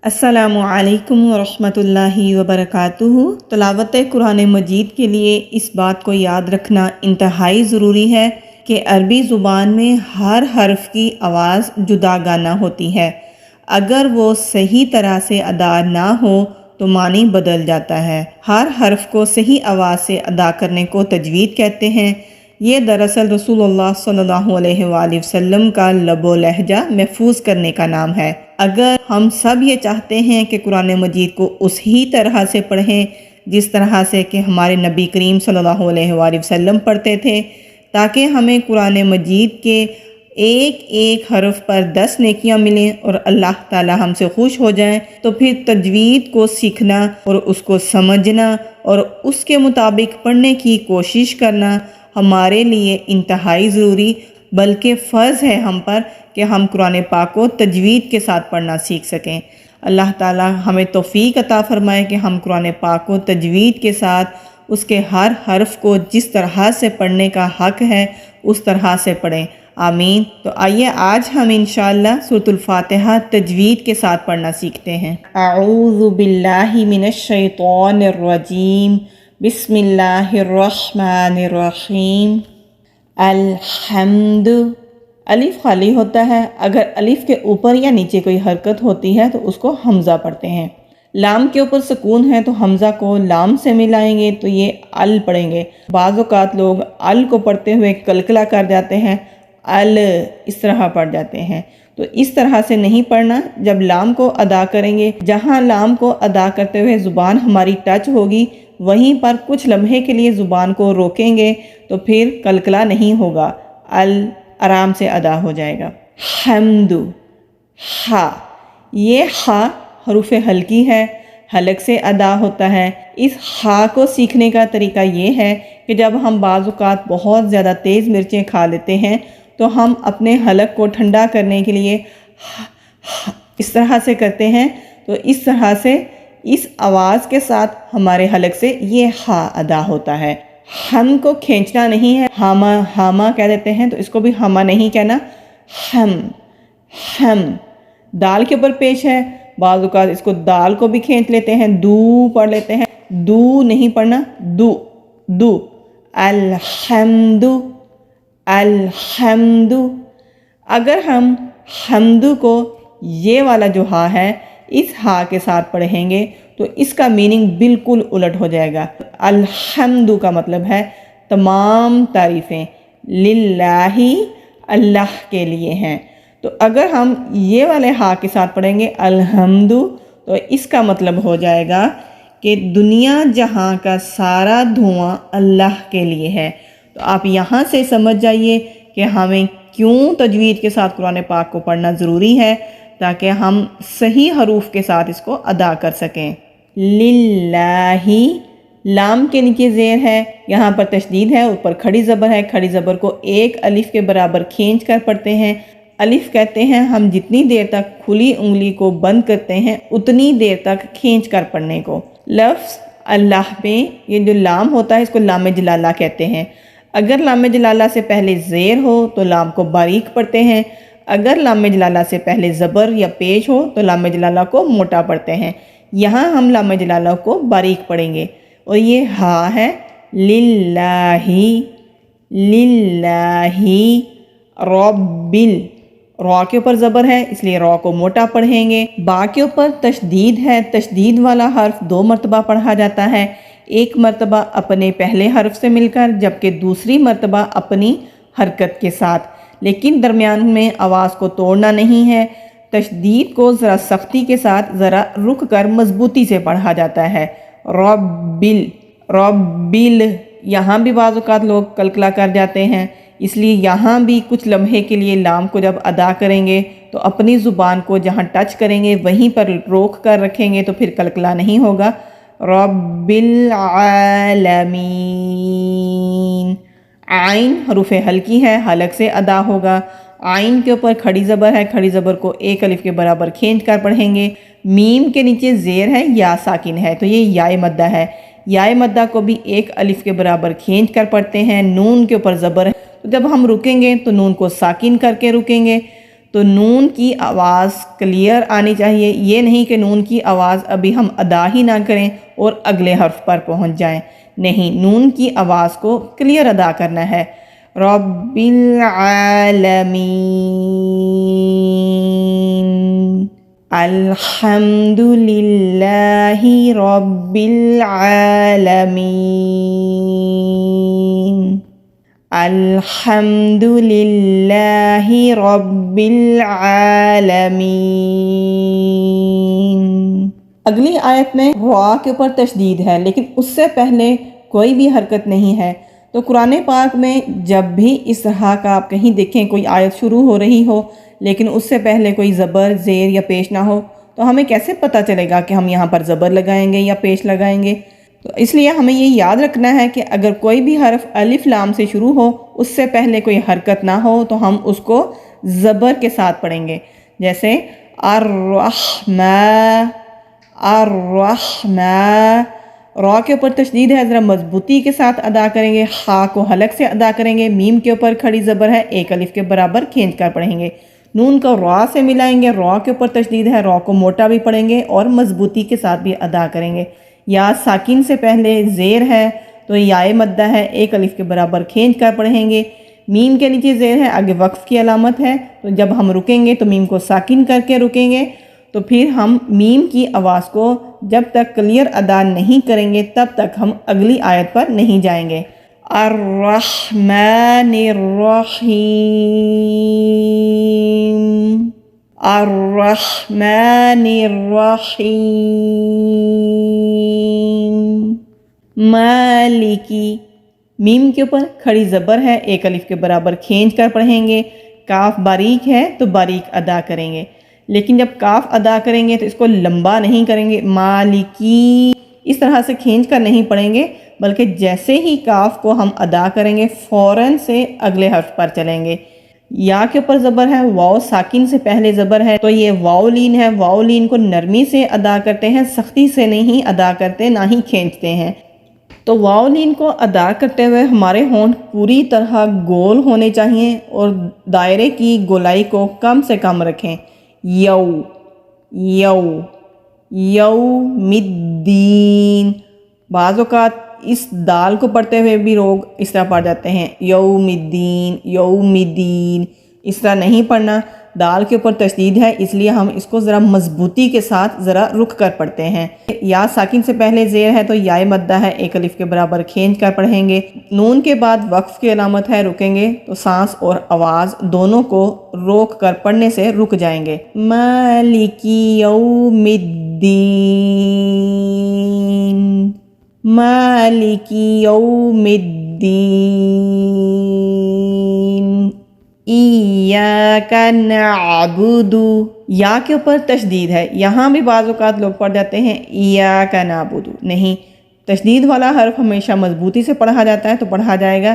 السلام علیکم ورحمۃ اللہ وبرکاتہ۔ تلاوت قرآن مجید کے لیے اس بات کو یاد رکھنا انتہائی ضروری ہے کہ عربی زبان میں ہر حرف کی آواز جدا گانا ہوتی ہے۔ اگر وہ صحیح طرح سے ادا نہ ہو تو معنی بدل جاتا ہے۔ ہر حرف کو صحیح آواز سے ادا کرنے کو تجوید کہتے ہیں۔ یہ دراصل رسول اللہ صلی اللہ علیہ وآلہ وسلم کا لب و لہجہ محفوظ کرنے کا نام ہے۔ اگر ہم سب یہ چاہتے ہیں کہ قرآن مجید کو اسی طرح سے پڑھیں جس طرح سے کہ ہمارے نبی کریم صلی اللہ علیہ وآلہ وسلم پڑھتے تھے، تاکہ ہمیں قرآن مجید کے ایک ایک حرف پر 10 نیکیاں ملیں اور اللہ تعالی ہم سے خوش ہو جائیں، تو پھر تجوید کو سیکھنا اور اس کو سمجھنا اور اس کے مطابق پڑھنے کی کوشش کرنا ہمارے لیے انتہائی ضروری بلکہ فرض ہے ہم پر کہ ہم قرآن پاک کو تجوید کے ساتھ پڑھنا سیکھ سکیں۔ اللہ تعالی ہمیں توفیق عطا فرمائے کہ ہم قرآن پاک کو تجوید کے ساتھ اس کے ہر حرف کو جس طرح سے پڑھنے کا حق ہے اس طرح سے پڑھیں، آمین۔ تو آئیے آج ہم انشاءاللہ سورۃ الفاتحہ تجوید کے ساتھ پڑھنا سیکھتے ہیں۔ اعوذ باللہ من الشیطان الرجیم، بسم اللہ الرحمن الرحیم۔ الحمد، الف خالی ہوتا ہے، اگر الف کے اوپر یا نیچے کوئی حرکت ہوتی ہے تو اس کو حمزہ پڑھتے ہیں۔ لام کے اوپر سکون ہے تو حمزہ کو لام سے ملائیں گے تو یہ ال پڑھیں گے۔ بعض اوقات لوگ ال کو پڑھتے ہوئے کلکلا کر جاتے ہیں، ال اس طرح پڑھ جاتے ہیں، تو اس طرح سے نہیں پڑھنا۔ جب لام کو ادا کریں گے، جہاں لام کو ادا کرتے ہوئے زبان ہماری ٹچ ہوگی وہیں پر کچھ لمحے کے لیے زبان کو روکیں گے تو پھر کلکلا نہیں ہوگا، ال آرام سے ادا ہو جائے گا۔ حمد، ہا، یہ ہا حروف ہلکی ہے، حلق سے ادا ہوتا ہے۔ اس ہا کو سیکھنے کا طریقہ یہ ہے کہ جب ہم بعض اوقات بہت زیادہ تیز مرچیں کھا لیتے ہیں تو ہم اپنے حلق کو ٹھنڈا کرنے کے لیے اس طرح سے کرتے ہیں، تو اس طرح سے اس آواز کے ساتھ ہمارے حلق سے یہ ہا ادا ہوتا ہے۔ ہم کو کھینچنا نہیں ہے، ہاما ہاما کہہ دیتے ہیں تو اس کو بھی ہاما نہیں کہنا، ہم ہم۔ دال کے اوپر پیش ہے، بعض اوقات اس کو دال کو بھی کھینچ لیتے ہیں، دو پڑھ لیتے ہیں، دو نہیں پڑھنا، دو دو۔ الحمد، الحمد۔ اگر ہم حمد کو یہ والا جو ہا ہے اس ہا کے ساتھ پڑھیں گے تو اس کا میننگ بالکل الٹ ہو جائے گا۔ الحمد کا مطلب ہے تمام تعریفیں للہ، اللہ کے لیے ہیں۔ تو اگر ہم یہ والے ہا کے ساتھ پڑھیں گے الحمد تو اس کا مطلب ہو جائے گا کہ دنیا جہاں کا سارا دھواں اللہ کے لیے ہے۔ تو آپ یہاں سے سمجھ جائیے کہ ہمیں کیوں تجوید کے ساتھ قرآن پاک کو پڑھنا ضروری ہے، تاکہ ہم صحیح حروف کے ساتھ اس کو ادا کر سکیں۔ للہ، لام کے نیچے زیر ہے، یہاں پر تشدید ہے، اوپر کھڑی زبر ہے، کھڑی زبر کو ایک الف کے برابر کھینچ کر پڑھتے ہیں۔ الف کہتے ہیں ہم جتنی دیر تک کھلی انگلی کو بند کرتے ہیں اتنی دیر تک کھینچ کر پڑھنے کو۔ لفظ اللہ میں یہ جو لام ہوتا ہے اس کو لام جلالہ کہتے ہیں۔ اگر لام جلالہ سے پہلے زیر ہو تو لام کو باریک پڑھتے ہیں، اگر لام جلالہ سے پہلے زبر یا پیش ہو تو لام جلالہ کو موٹا پڑھتے ہیں۔ یہاں ہم لام جلالہ کو باریک پڑھیں گے، اور یہ ہا ہے للہ، للہ ربل۔ را کے اوپر زبر ہے اس لیے را کو موٹا پڑھیں گے۔ با کے اوپر تشدید ہے، تشدید والا حرف 2 مرتبہ پڑھا جاتا ہے، ایک مرتبہ اپنے پہلے حرف سے مل کر جبکہ دوسری مرتبہ اپنی حرکت کے ساتھ، لیکن درمیان میں آواز کو توڑنا نہیں ہے۔ تشدید کو ذرا سختی کے ساتھ ذرا رک کر مضبوطی سے پڑھا جاتا ہے۔ Rubble, rubble. یہاں بھی بعض اوقات لوگ کلکلا کر جاتے ہیں، اس لیے یہاں بھی کچھ لمحے کے لیے لام کو جب ادا کریں گے تو اپنی زبان کو جہاں ٹچ کریں گے وہیں پر روک کر رکھیں گے تو پھر کلکلا نہیں ہوگا۔ رب العالمین۔ عین حروف ہلکی ہے، حلق سے ادا ہوگا۔ عین کے اوپر کھڑی زبر ہے، کھڑی زبر کو ایک الف کے برابر کھینچ کر پڑھیں گے۔ میم کے نیچے زیر ہے، یا ساکن ہے تو یہ یا مدہ ہے، یا مدہ کو بھی ایک الف کے برابر کھینچ کر پڑھتے ہیں۔ نون کے اوپر زبر ہے، تو جب ہم رکیں گے تو نون کو ساکن کر کے رکیں گے۔ تو نون کی آواز کلیئر آنی چاہیے، یہ نہیں کہ نون کی آواز ابھی ہم ادا ہی نہ کریں اور اگلے حرف پر پہنچ جائیں، نہیں، نون کی آواز کو کلیئر ادا کرنا ہے۔ رب العالمین، الحمد للہ رب العالمین، الحمد للہ رب العالمین۔ اگلی آیت میں را کے اوپر تشدید ہے، لیکن اس سے پہلے کوئی بھی حرکت نہیں ہے۔ تو قرآن پاک میں جب بھی اس طرح کا آپ کہیں دیکھیں کوئی آیت شروع ہو رہی ہو لیکن اس سے پہلے کوئی زبر، زیر یا پیش نہ ہو، تو ہمیں کیسے پتہ چلے گا کہ ہم یہاں پر زبر لگائیں گے یا پیش لگائیں گے؟ تو اس لیے ہمیں یہ یاد رکھنا ہے کہ اگر کوئی بھی حرف الف لام سے شروع ہو، اس سے پہلے کوئی حرکت نہ ہو، تو ہم اس کو زبر کے ساتھ پڑھیں گے، جیسے الرحمن، الرحمن۔ را کے اوپر تشدید ہے، ذرا مضبوطی کے ساتھ ادا کریں گے، خا کو حلق سے ادا کریں گے، میم کے اوپر کھڑی زبر ہے، ایک الف کے برابر کھینچ کر پڑھیں گے، نون کو را سے ملائیں گے، را کے اوپر تشدید ہے، را کو موٹا بھی پڑھیں گے اور مضبوطی کے ساتھ بھی ادا کریں گے۔ یا ساکن سے پہلے زیر ہے تو یائے مدہ ہے، ایک الف کے برابر کھینچ کر پڑھیں گے، میم کے نیچے زیر ہے، آگے وقف کی علامت ہے، تو جب ہم رکیں گے تو میم کو ساکن کر کے رکیں گے، تو پھر ہم میم کی آواز کو جب تک کلیئر ادا نہیں کریں گے تب تک ہم اگلی آیت پر نہیں جائیں گے۔ الرحمن الرحیم، الرحمن الرحیم، مالکی، میم کے اوپر کھڑی زبر ہے، ایک الف کے برابر کھینچ کر پڑھیں گے، کاف باریک ہے تو باریک ادا کریں گے، لیکن جب کاف ادا کریں گے تو اس کو لمبا نہیں کریں گے، مالکی اس طرح سے کھینچ کر نہیں پڑھیں گے، بلکہ جیسے ہی کاف کو ہم ادا کریں گے فوراً سے اگلے حرف پر چلیں گے۔ یا کے اوپر زبر ہے، واو ساکن سے پہلے زبر ہے، تو یہ واو لین ہے، واو لین کو نرمی سے ادا کرتے ہیں، سختی سے نہیں ادا کرتے، نہ ہی کھینچتے ہیں۔ تو واو لین کو ادا کرتے ہوئے ہمارے ہونٹ پوری طرح گول ہونے چاہیے اور دائرے کی گولائی کو کم سے کم رکھیں۔ یو، یو، یوم الدین۔ بعض اوقات اس دال کو پڑھتے ہوئے بھی لوگ اس طرح پڑھ جاتے ہیں، یوم الدین، یوم الدین، اس طرح نہیں پڑھنا، دال کے اوپر تشدید ہے، اس لیے ہم اس کو ذرا مضبوطی کے ساتھ ذرا رک کر پڑھتے ہیں۔ یا ساکن سے پہلے زیر ہے تو یائے مدہ ہے، ایک الف کے برابر کھینچ کر پڑھیں گے، نون کے بعد وقف کی علامت ہے، رکیں گے تو سانس اور آواز دونوں کو روک کر پڑھنے سے رک جائیں گے۔ مالکی یوم الدین، مالکی یوم الدین، ایاک نعبد، یا کے اوپر تشدید ہے، یہاں بھی بعض اوقات لوگ پڑھ جاتے ہیں ایاک نعبد، نہیں، تشدید والا حرف ہمیشہ مضبوطی سے پڑھا جاتا ہے تو پڑھا جائے گا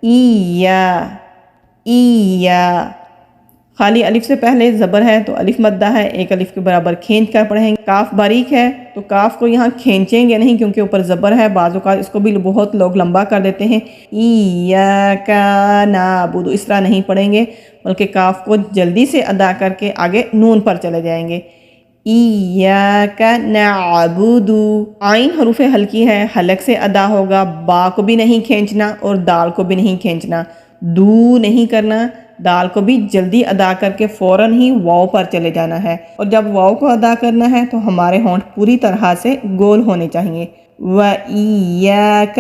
ایا، ایا۔ خالی الف سے پہلے زبر ہے تو الف مدہ ہے، ایک الف کے برابر کھینچ کر پڑھیں گے، کاف باریک ہے تو کاف کو یہاں کھینچیں گے نہیں کیونکہ اوپر زبر ہے، بعض اوقات اس کو بھی بہت لوگ لمبا کر دیتے ہیں، ایاک نعبد، اس طرح نہیں پڑھیں گے بلکہ کاف کو جلدی سے ادا کر کے آگے نون پر چلے جائیں گے۔ ایاک نعبد، عین حروف ہلکی ہے، حلق سے ادا ہوگا، با کو بھی نہیں کھینچنا اور دال کو بھی نہیں کھینچنا، دو نہیں کرنا، دال کو بھی جلدی ادا کر کے فوراً ہی واو پر چلے جانا ہے، اور جب واو کو ادا کرنا ہے تو ہمارے ہونٹ پوری طرح سے گول ہونے چاہیے۔ وَإِيَّاكَ،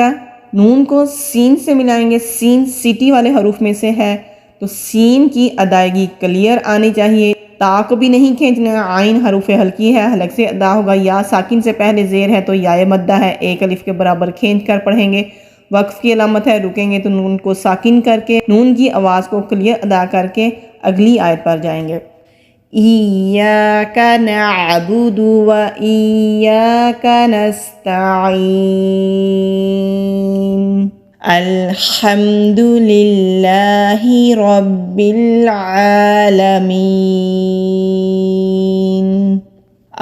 نون کو سین سے ملائیں گے، سین سیٹی والے حروف میں سے ہے تو سین کی ادائیگی کلیئر آنی چاہیے، تا کو بھی نہیں کھینچنا، عین حروف ہلکی ہے، حلق سے ادا ہوگا، یا ساکن سے پہلے زیر ہے تو یائے مدہ ہے، ایک الف کے برابر کھینچ کر پڑھیں گے، وقف کی علامت ہے، رکیں گے تو نون کو ساکن کر کے نون کی آواز کو کلیئر ادا کر کے اگلی آیت پر جائیں گے۔ ایاک نعبد و ایاک نستعین، الحمد للہ رب العالمین،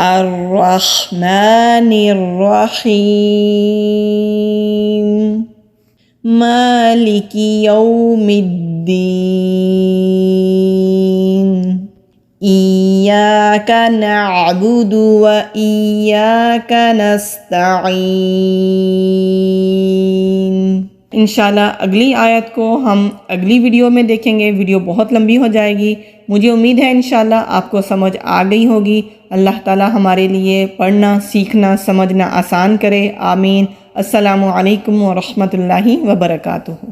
الرحمن الرحیم، مالک یوم الدین۔ إياك نعبد وإياك نستعين۔ انشاءاللہ اگلی آیت کو ہم اگلی ویڈیو میں دیکھیں گے، ویڈیو بہت لمبی ہو جائے گی۔ مجھے امید ہے انشاءاللہ آپ کو سمجھ آ گئی ہوگی۔ اللہ تعالی ہمارے لیے پڑھنا، سیکھنا، سمجھنا آسان کرے، آمین۔ السلام علیکم ورحمۃ اللہ وبرکاتہ۔